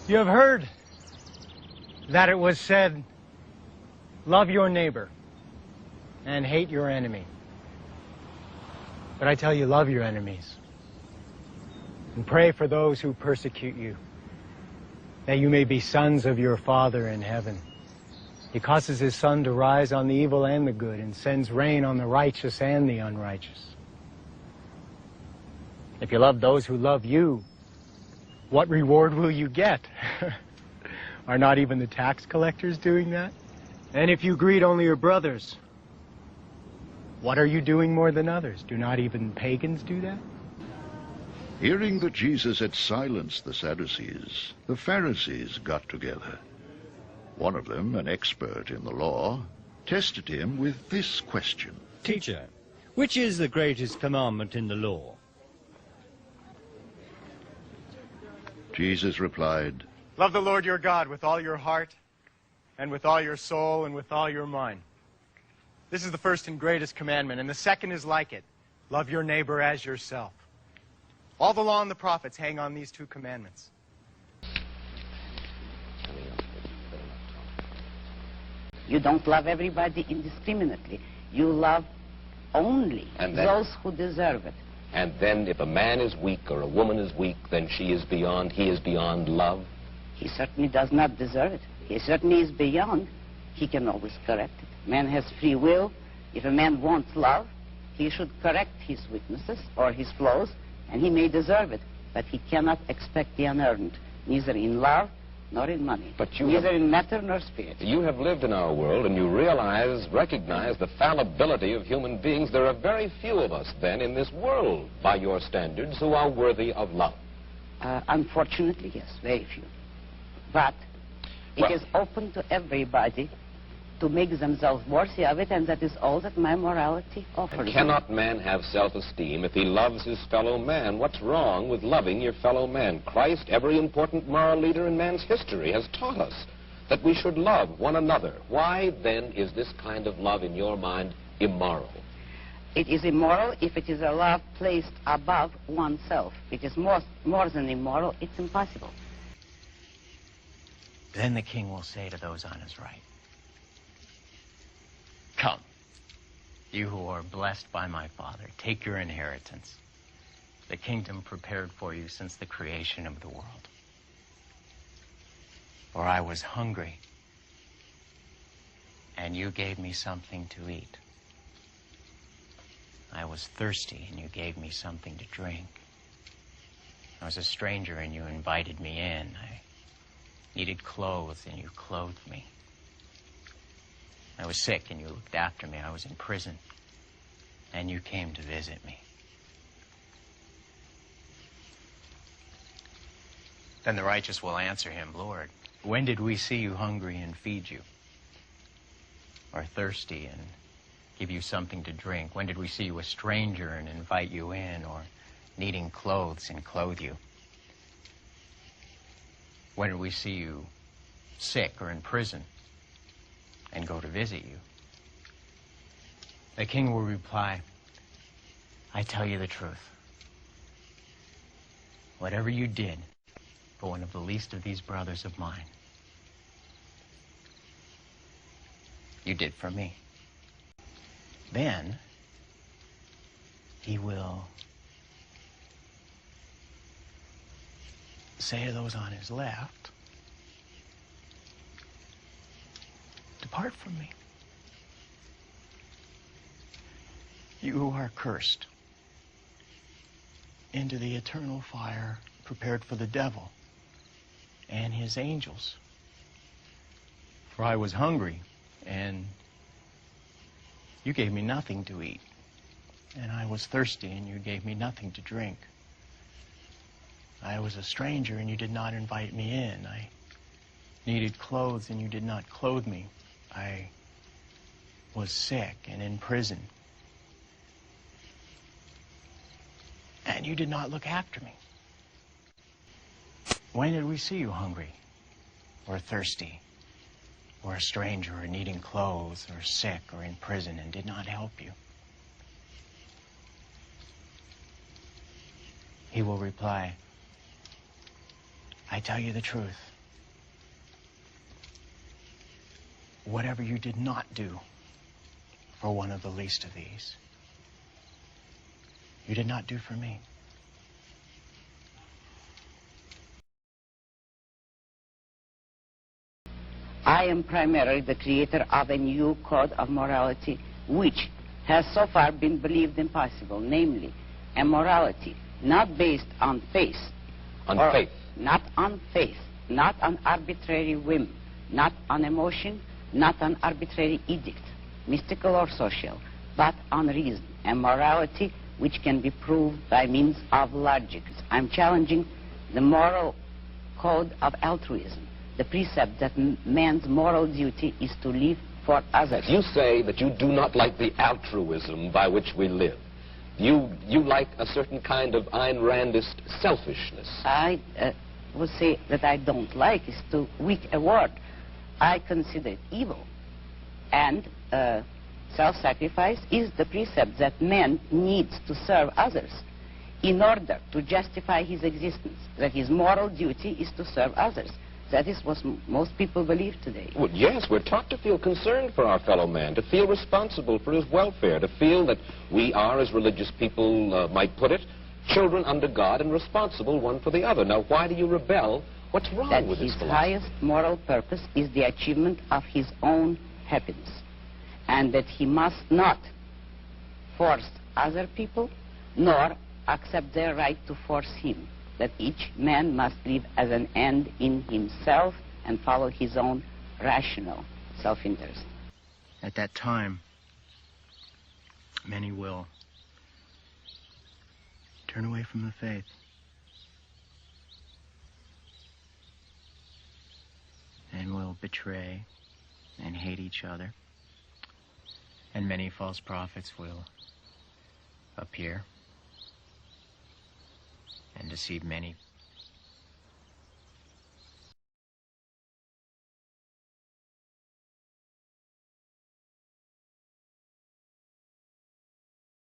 You have heard that it was said, love your neighbor and hate your enemy. But I tell you, love your enemies and pray for those who persecute you, that you may be sons of your Father in heaven. He causes his sun to rise on the evil and the good and sends rain on the righteous and the unrighteous. If you love those who love you, what reward will you get? Are not even the tax collectors doing that? And if you greet only your brothers, what are you doing more than others? Do not even pagans do that? Hearing that Jesus had silenced the Sadducees, the Pharisees got together. One of them, an expert in the law, tested him with this question. Teacher, which is the greatest commandment in the law? Jesus replied, Love the Lord your God with all your heart, and with all your soul, and with all your mind. This is the first and greatest commandment, and the second is like it. Love your neighbor as yourself. All the law and the prophets hang on these two commandments. You don't love everybody indiscriminately. You love only those who deserve it. And then if a man is weak or a woman is weak, then he is beyond love? He certainly does not deserve it. He certainly is beyond. He can always correct it. Man has free will. If a man wants love, he should correct his weaknesses or his flaws, and he may deserve it. But he cannot expect the unearned, neither in love nor in money, neither in matter nor spirit. You have lived in our world, and you recognize the fallibility of human beings. There are very few of us, then, in this world, by your standards, who are worthy of love. Unfortunately, yes, very few. But it is open to everybody to make themselves worthy of it, and that is all that my morality offers. Cannot man have self-esteem if he loves his fellow man? What's wrong with loving your fellow man? Christ, every important moral leader in man's history, has taught us that we should love one another. Why, then, is this kind of love, in your mind, immoral? It is immoral if it is a love placed above oneself. It is more than immoral. It's impossible. Then the king will say to those on his right, Come, you who are blessed by my Father, take your inheritance, the kingdom prepared for you since the creation of the world. For I was hungry, and you gave me something to eat. I was thirsty, and you gave me something to drink. I was a stranger, and you invited me in. I needed clothes, and you clothed me. I was sick, and you looked after me. I was in prison, and you came to visit me. Then the righteous will answer him, Lord, when did we see you hungry and feed you, or thirsty and give you something to drink? When did we see you a stranger and invite you in, or needing clothes and clothe you? When did we see you sick or in prison and go to visit you? The king will reply, I tell you the truth. Whatever you did for one of the least of these brothers of mine, you did for me. Then he will say to those on his left, Depart from me, you who are cursed, into the eternal fire prepared for the devil and his angels. For I was hungry, and you gave me nothing to eat, and I was thirsty, and you gave me nothing to drink. I was a stranger, and you did not invite me in. I needed clothes, and you did not clothe me. I was sick and in prison, and you did not look after me. When did we see you hungry, or thirsty, or a stranger, or needing clothes, or sick, or in prison, and did not help you? He will reply, I tell you the truth. whatever you did not do for one of the least of these, you did not do for me. I am primarily the creator of a new code of morality which has so far been believed impossible, namely a morality not based on faith. On faith. Not on faith, not on arbitrary whim, not on emotion, not on arbitrary edict, mystical or social, but on reason, a morality which can be proved by means of logic. I'm challenging the moral code of altruism, the precept that man's moral duty is to live for others. You say that you do not like the altruism by which we live. You like a certain kind of Ayn Randist selfishness. I would say that I don't like is too weak a word. I consider it evil. And self-sacrifice is the precept that man needs to serve others in order to justify his existence, that his moral duty is to serve others. That is what most people believe today. Well, yes, we're taught to feel concerned for our fellow man, to feel responsible for his welfare, to feel that we are, as religious people might put it, children under God and responsible one for the other. Now, why do you rebel? What's wrong with this philosophy? His highest moral purpose is the achievement of his own happiness, and that he must not force other people, nor accept their right to force him, that each man must live as an end in himself and follow his own rational self-interest. At that time, many will turn away from the faith. And will betray and hate each other. And many false prophets will appear and deceive many